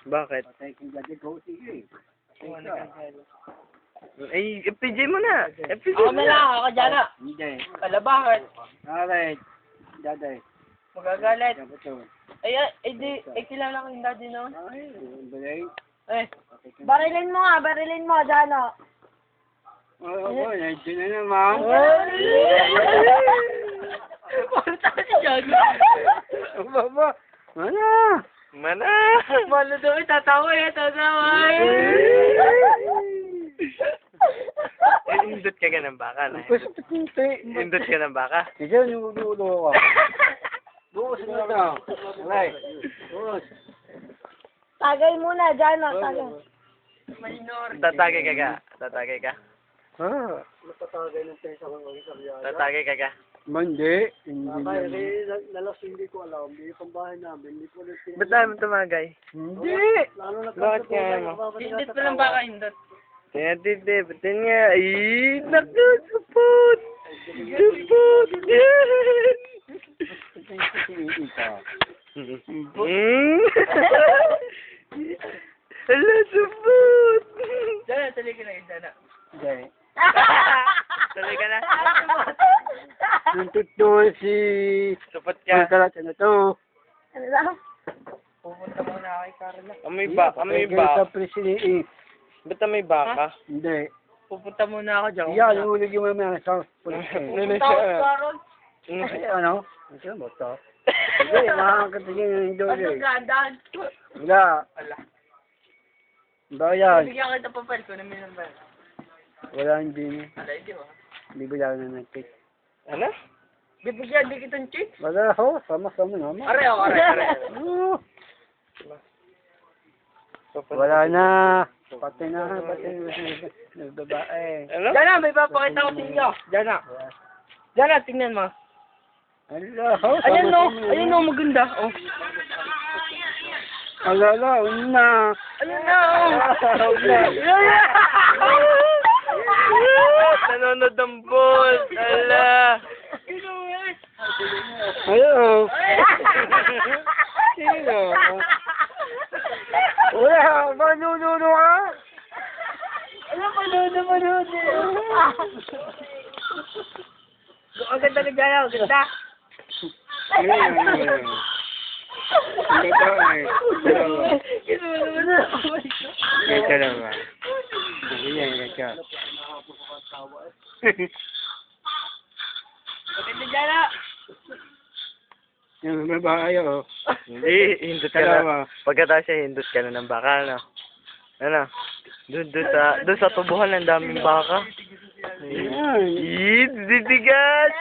Bakit? Patay kong gadi ko, sige. Ay, FPJ mo na. FPJ Ako mo na na. lang, ako dyan na. Hindi. Ala, bakit? Alright. Daday. Magagalit. Dapat Ay, kilala ko yung daddy noon. Ay, balay. Eh, Barilin mo nga, barilin mo, Jano. Oo, nandiyan na naman. pumunta ka si Jogo. Baba. Ano? Mana. Malo daw, tatawa tatawa Indot ka ng baka na. Gusto ko kunti. Indot ka ng baka. Sige, nulo ko. Bukas na ito. Alright. Bukas. Tagay muna, Jano, tagay. Minor. Tatagay ka ka. Tatagay ka. Ah. Napatagay ng tesa ng isang Tatagay ka ka. Mandi. Lalas hindi ko alam. Hindi pang bahay namin. Hindi ko rin Ba't tayo mo tumagay? Hindi. Bakit kaya mo? Hindot pa lang baka hindot. Tinatiti, batin nga. Ay, naku, supot! Supot! Hala, supot! Dala, tuloy ka na yun, dala. Hindi. Tuloy ka na. Yung tutol si... Supot Yung ka. kalat na to. Ano lang? Pupunta muna kay Carla. Amoy Sa baka. presidente. Ba't amoy baka? Hindi. Pupunta muna ako dyan. Yan, nahulog yung mamaya sa pulis. Pupunta ako sa Carol. Ay, ano? Ano ba ito? Hindi, makakatingin yung Ano doon. gandaan? Wala. Ala. Ba yan? Bigyan kita pa pal ko na may number. Wala hindi. Ala, hindi ba? Bibigyan na ng cake. Ano? Bibigyan di kitang cheat. Wala ako, sama-sama naman. Are. Oo. Wala na. Pati na. Nagbabae. Ano? Diyan na, may papakita ko sa inyo. Diyan na. Diyan na, tingnan mo. Hello. Ayun no, maganda. Oh. Alala, una. Ayun na, oh. Nanonood ng ball. Ala. Hello. Sino? Wala, manununo ka? Ano pa manood? Ang ganda ka dyan, ang ganda. Ganito naman. Ganyan, ganyan. Maganda dyan na. Yung babae, oh. Hindi, hindot ka na. Pagkatapos siya, hindot ka na ng baka, ano? Ano? Doon sa tubuhan, ang daming baka. Yan. Ditigas!